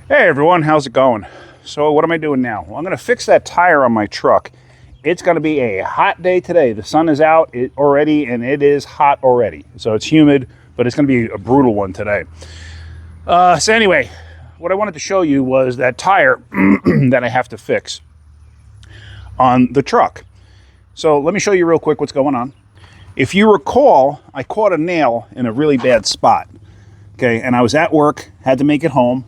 Hey everyone, how's it going? So what am I doing now? Well, I'm going to fix that tire on my truck. It's going to be a hot day today. The sun is out already and it is hot already. So it's humid, but it's going to be a brutal one today. So anyway, what I wanted to show you was that tire that I have to fix on the truck. So let me show you real quick what's going on. If you recall, I caught a nail in a really bad spot. Okay, and I was at work, had to make it home.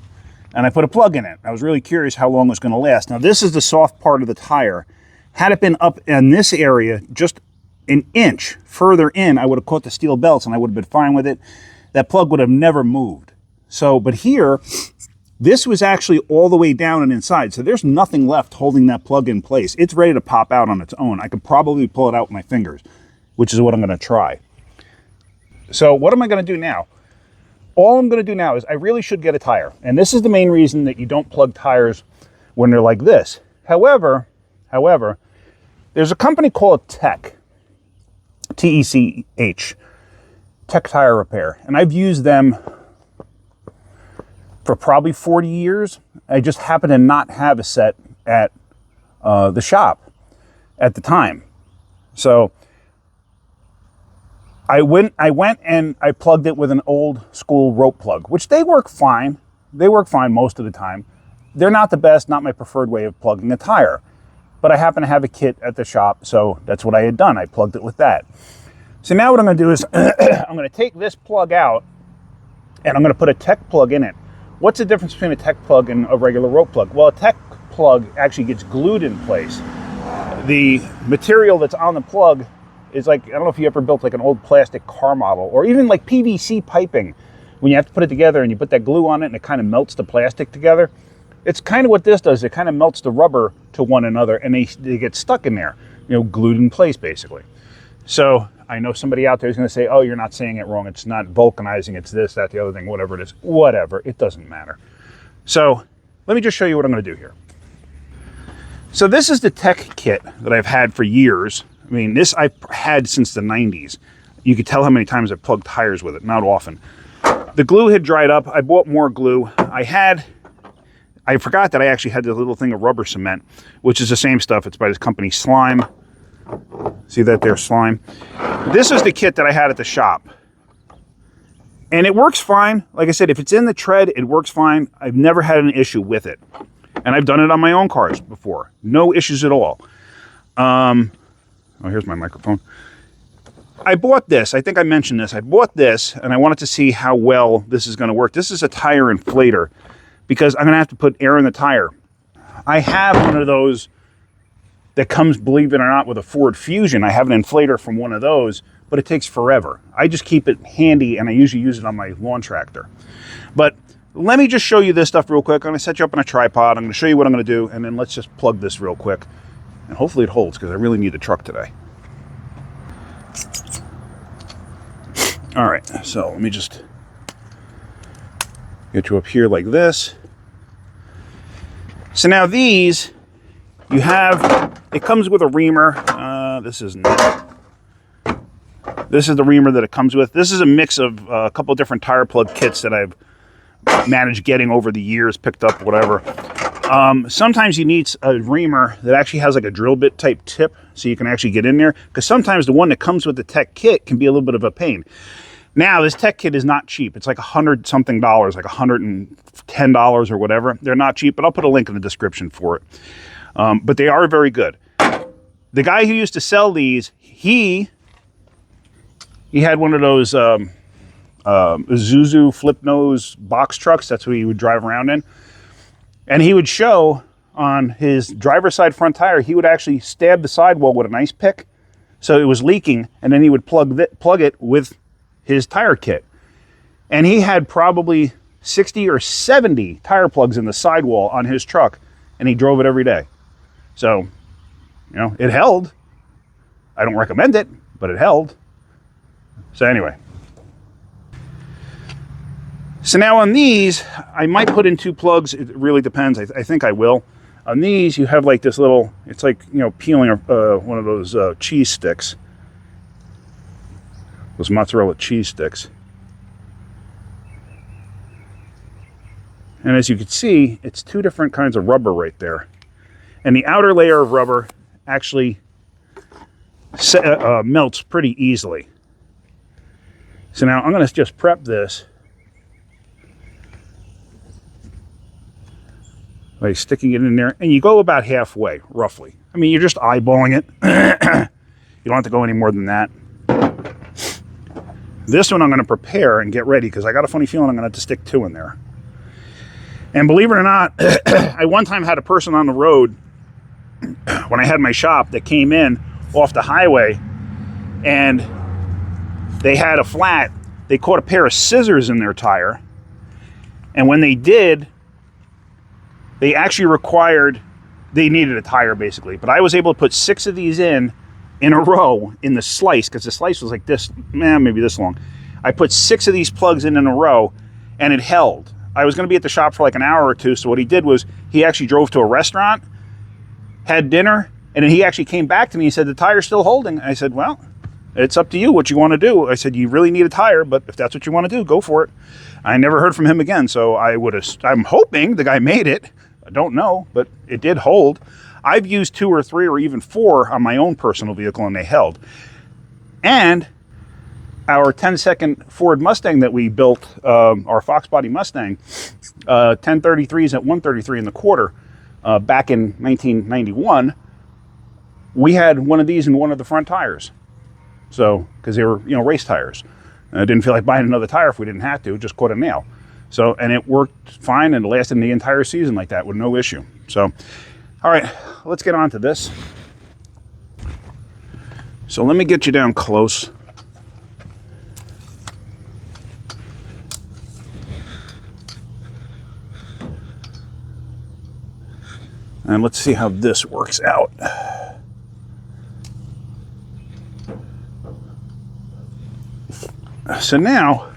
And I put a plug in it. I was really curious how long it was going to last. Now, this is the soft part of the tire. Had it been up in this area, just an inch further in, I would have caught the steel belts and I would have been fine with it. That plug would have never moved. So, but here, this was actually all the way down and inside. So there's nothing left holding that plug in place. It's ready to pop out on its own. I could probably pull it out with my fingers, which is what I'm going to try. So what am I going to do now? All I'm going to do now is I really should get a tire. And this is the main reason that you don't plug tires when they're like this. However, there's a company called Tech, T-E-C-H, Tech Tire Repair. And I've used them for probably 40 years. I just happen to not have a set at the shop at the time. So I went and I plugged it with an old school rope plug, which they work fine. They work fine most of the time. They're not the best, not my preferred way of plugging a tire. But I happen to have a kit at the shop, so that's what I had done. I plugged it with that. So now what I'm going to do is I'm going to take this plug out and I'm going to put a Tech plug in it. What's the difference between a Tech plug and a regular rope plug? Well, a Tech plug actually gets glued in place. The material that's on the plug is like, I don't know if you ever built like an old plastic car model or even like PVC piping when you have to put it together and you put that glue on it and it kind of melts the plastic together. It's kind of what this does. It kind of melts the rubber to one another and they get stuck in there, glued in place basically. So I know somebody out there is going to say, oh, you're not saying it wrong. It's not vulcanizing. It's this, that, the other thing, whatever it is. Whatever. It doesn't matter. So let me just show you what I'm going to do here. So this is the Tech kit that I've had for years. I mean, this I've had since the 90s. You could tell how many times I've plugged tires with it, not often. The glue had dried up. I bought more glue. I forgot that I actually had this little thing of rubber cement, which is the same stuff. It's by this company, Slime. See that there, Slime? This is the kit that I had at the shop. And it works fine. Like I said, if it's in the tread, it works fine. I've never had an issue with it. And I've done it on my own cars before. No issues at all. Oh, here's my microphone. I bought this. I think I mentioned this. I bought this, and I wanted to see how well this is going to work. This is a tire inflator because I'm going to have to put air in the tire. I have one of those that comes, believe it or not, with a Ford Fusion. I have an inflator from one of those, but it takes forever. I just keep it handy, and I usually use it on my lawn tractor. But let me just show you this stuff real quick. I'm going to set you up on a tripod. I'm going to show you what I'm going to do, and then let's just plug this real quick. And hopefully it holds because I really need the truck today. All right, so let me just get you up here like this. So now these, you have, it comes with a reamer. This is the reamer that it comes with. This is a mix of a couple different tire plug kits that I've managed getting over the years, picked up, whatever. Sometimes you need a reamer that actually has like a drill bit type tip so you can actually get in there, because sometimes the one that comes with the Tech kit can be a little bit of a pain. Now, this Tech kit is not cheap. It's like $100 something, like $110 or whatever. They're not cheap, but I'll put a link in the description for it. But they are very good. The guy who used to sell these, he had one of those Isuzu flip nose box trucks. That's what he would drive around in. And he would show on his driver's side front tire, he would actually stab the sidewall with an ice pick. So it was leaking, and then he would plug it with his tire kit. And he had probably 60 or 70 tire plugs in the sidewall on his truck, and he drove it every day. So, it held. I don't recommend it, but it held. So anyway. So now on these, I might put in 2 plugs. It really depends. I think I will. On these, you have like this little, it's like, peeling one of those cheese sticks. Those mozzarella cheese sticks. And as you can see, it's two different kinds of rubber right there. And the outer layer of rubber actually melts pretty easily. So now I'm going to just prep this by sticking it in there. And you go about halfway, roughly. I mean, you're just eyeballing it. You don't have to go any more than that. This one I'm going to prepare and get ready because I got a funny feeling I'm going to have to stick two in there. And believe it or not, I one time had a person on the road when I had my shop that came in off the highway, and they had a flat. They caught a pair of scissors in their tire, and when they did, they actually they needed a tire basically, but I was able to put 6 of these in a row in the slice, because the slice was like this, maybe this long. I put 6 of these plugs in a row, and it held. I was going to be at the shop for like an hour or two, so what he did was he actually drove to a restaurant, had dinner, and then he actually came back to me and said, the tire's still holding. I said, well, it's up to you what you want to do. I said, you really need a tire, but if that's what you want to do, go for it. I never heard from him again, so I'm hoping the guy made it. I don't know, but it did hold. I've used 2 or 3 or even 4 on my own personal vehicle, and they held. And our 10-second Ford Mustang that we built, our Fox Body Mustang, 1033s at 133 1/4, back in 1991, we had one of these in one of the front tires. So, because they were, race tires. I didn't feel like buying another tire if we didn't have to, just caught a nail. So, and it worked fine and lasted the entire season like that with no issue. So, all right, let's get on to this. So let me get you down close. And let's see how this works out. So now,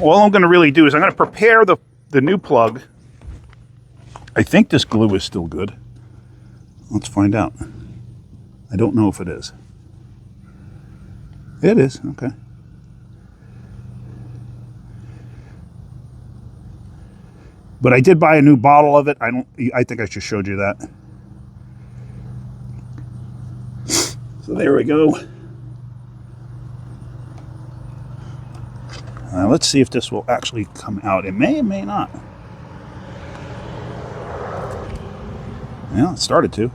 all I'm going to really do is I'm going to prepare the new plug. I think this glue is still good. Let's find out. I don't know if it is. It is, okay. But I did buy a new bottle of it. I think I just showed you that. So there we go. Let's see if this will actually come out. It may not. Yeah, it started to.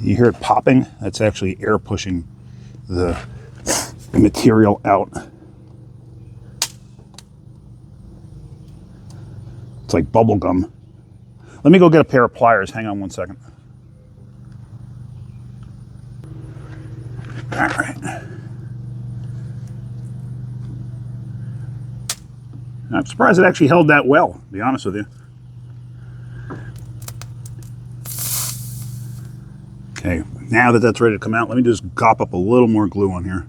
You hear it popping? That's actually air pushing the material out. It's like bubble gum. Let me go get a pair of pliers. Hang on one second. All right. I'm surprised it actually held that well, to be honest with you. Okay, now that that's ready to come out, let me just gop up a little more glue on here.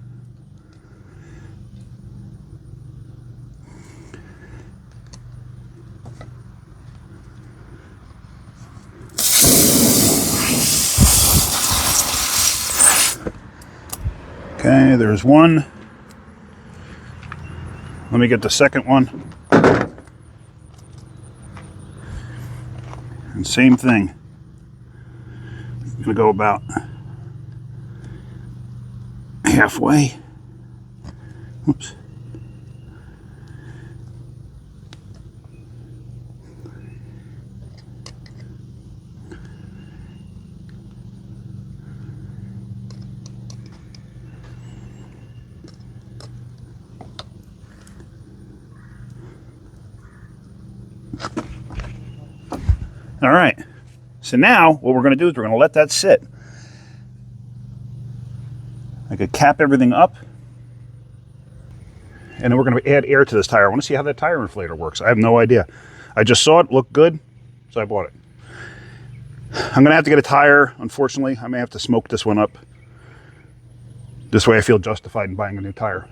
Okay, there's one. Let me get the second one. And same thing. I'm gonna go about halfway. Oops. All right, so now what we're going to do is we're going to let that sit. I could cap everything up, and then we're going to add air to this tire. I want to see how that tire inflator works. I have no idea. I just saw it look good, so I bought it. I'm going to have to get a tire, unfortunately. I may have to smoke this one up. This way I feel justified in buying a new tire.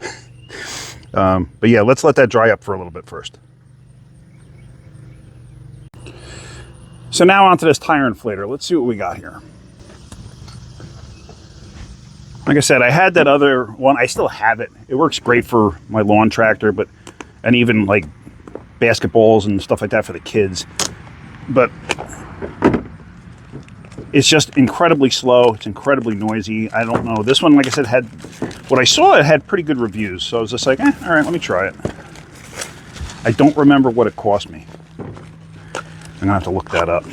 But yeah, let's let that dry up for a little bit first. So now onto this tire inflator. Let's see what we got here. Like I said, I had that other one. I still have it. It works great for my lawn tractor, and even like basketballs and stuff like that for the kids. But it's just incredibly slow. It's incredibly noisy. I don't know. This one, like I said, what I saw, it had pretty good reviews. So I was just like, all right, let me try it. I don't remember what it cost me. I'm gonna have to look that up.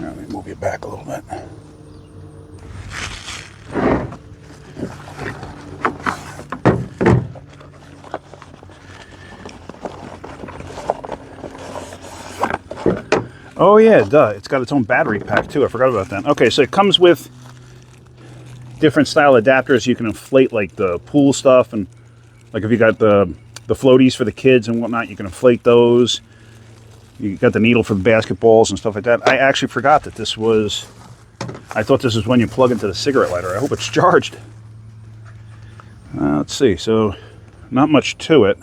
Let me move you back a little bit. Oh yeah, duh. It's got its own battery pack too. I forgot about that. Okay, so it comes with different style adapters. You can inflate like the pool stuff, and like if you got the floaties for the kids and whatnot, you can inflate those. You got the needle for the basketballs and stuff like that. I actually forgot that this was, I thought this was when you plug into the cigarette lighter. I hope it's charged. Let's see, so not much to it.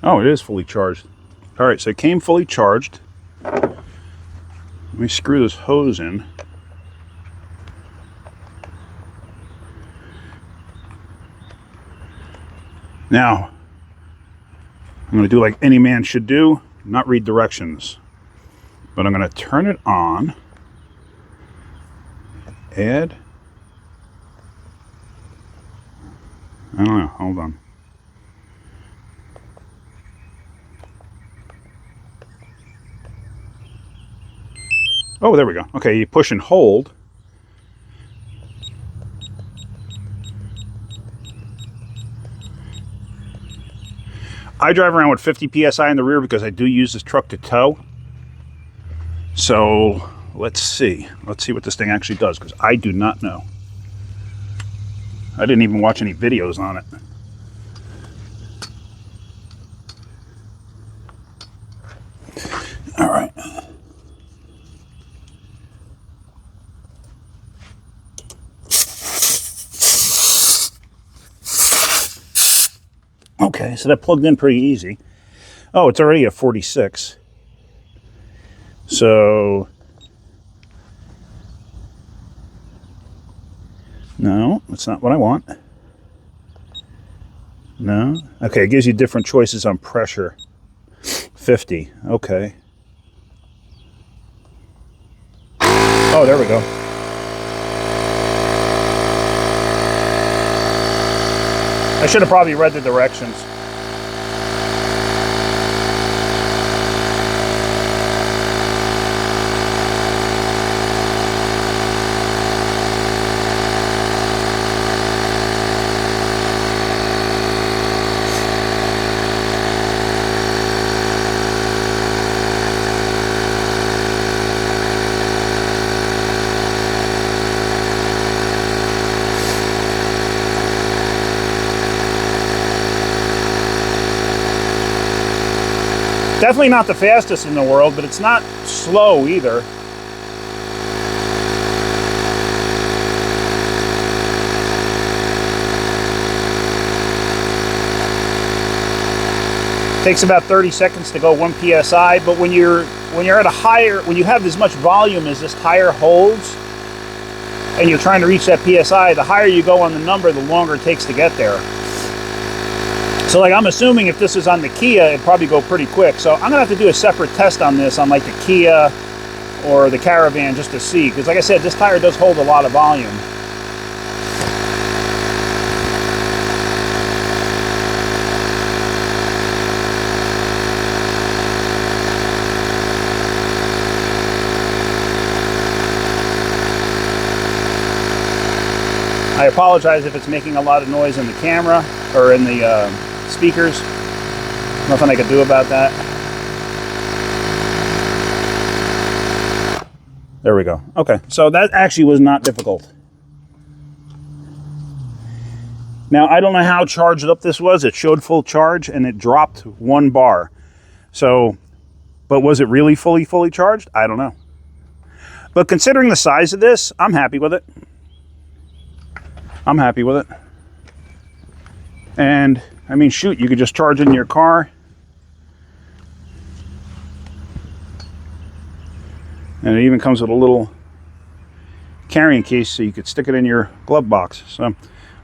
Oh, it is fully charged. All right, so it came fully charged. Let me screw this hose in. Now, I'm going to do like any man should do, not read directions. But I'm going to turn it on. Add. I don't know, hold on. Oh, there we go. Okay, you push and hold. I drive around with 50 PSI in the rear because I do use this truck to tow. So let's see. Let's see what this thing actually does, because I do not know. I didn't even watch any videos on it. All right. Okay, so that plugged in pretty easy. Oh, it's already at 46. So, no, that's not what I want. No. Okay, it gives you different choices on pressure. 50, okay. Oh, there we go. I should have probably read the directions. Definitely not the fastest in the world, but it's not slow either. Takes about 30 seconds to go 1 PSI, but when you're at a higher, when you have as much volume as this tire holds, and you're trying to reach that PSI, the higher you go on the number, the longer it takes to get there. So like I'm assuming if this is on the Kia, it'd probably go pretty quick. So I'm gonna have to do a separate test on this on like the Kia or the Caravan just to see. Because like I said, this tire does hold a lot of volume. I apologize if it's making a lot of noise in the camera or in the speakers. Nothing I could do about that. There we go. Okay, so that actually was not difficult. Now, I don't know how charged up this was. It showed full charge and it dropped 1 bar. So, but was it really fully charged? I don't know. But considering the size of this, I'm happy with it. I'm happy with it. And I mean, shoot, you could just charge it in your car. And it even comes with a little carrying case so you could stick it in your glove box. So,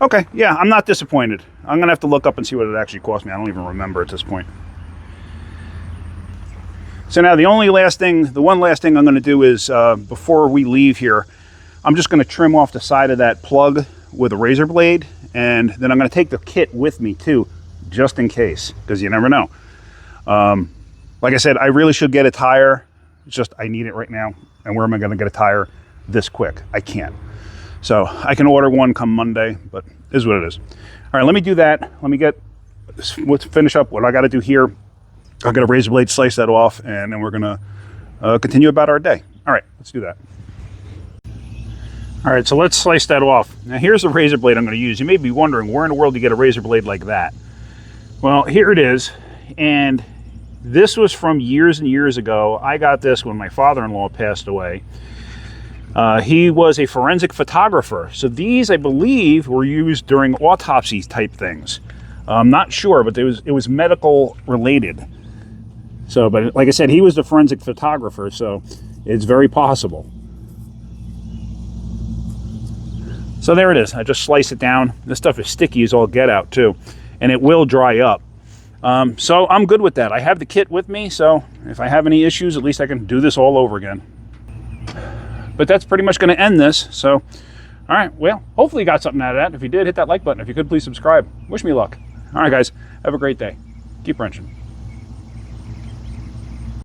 okay, yeah, I'm not disappointed. I'm gonna have to look up and see what it actually cost me. I don't even remember at this point. So now the one last thing I'm gonna do is, before we leave here, I'm just gonna trim off the side of that plug with a razor blade, and then I'm gonna take the kit with me too, just in case, because you never know. Like I said, I really should get a tire. It's just I need it right now, and where am I going to get a tire this quick? I can't. So I can order one come Monday, but it is what it is. All right, let me do that. Let's finish up what I got to do here. I'll get a razor blade, slice that off, and then we're going to continue about our day. All right, let's do that. All right, so let's slice that off. Now here's the razor blade I'm going to use. You may be wondering, where in the world do you get a razor blade like that? Well, here it is, and this was from years and years ago. I got this when my father-in-law passed away. He was a forensic photographer. So these, I believe, were used during autopsy type things. I'm not sure, but it was medical related. So, but like I said, he was the forensic photographer, so it's very possible. So there it is. I just slice it down. This stuff is sticky as all get out too, and it will dry up. So I'm good with that. I have the kit with me, so if I have any issues, at least I can do this all over again. But that's pretty much going to end this. So, all right, well, hopefully you got something out of that. If you did, hit that like button. If you could, please subscribe. Wish me luck. All right, guys, have a great day. Keep wrenching.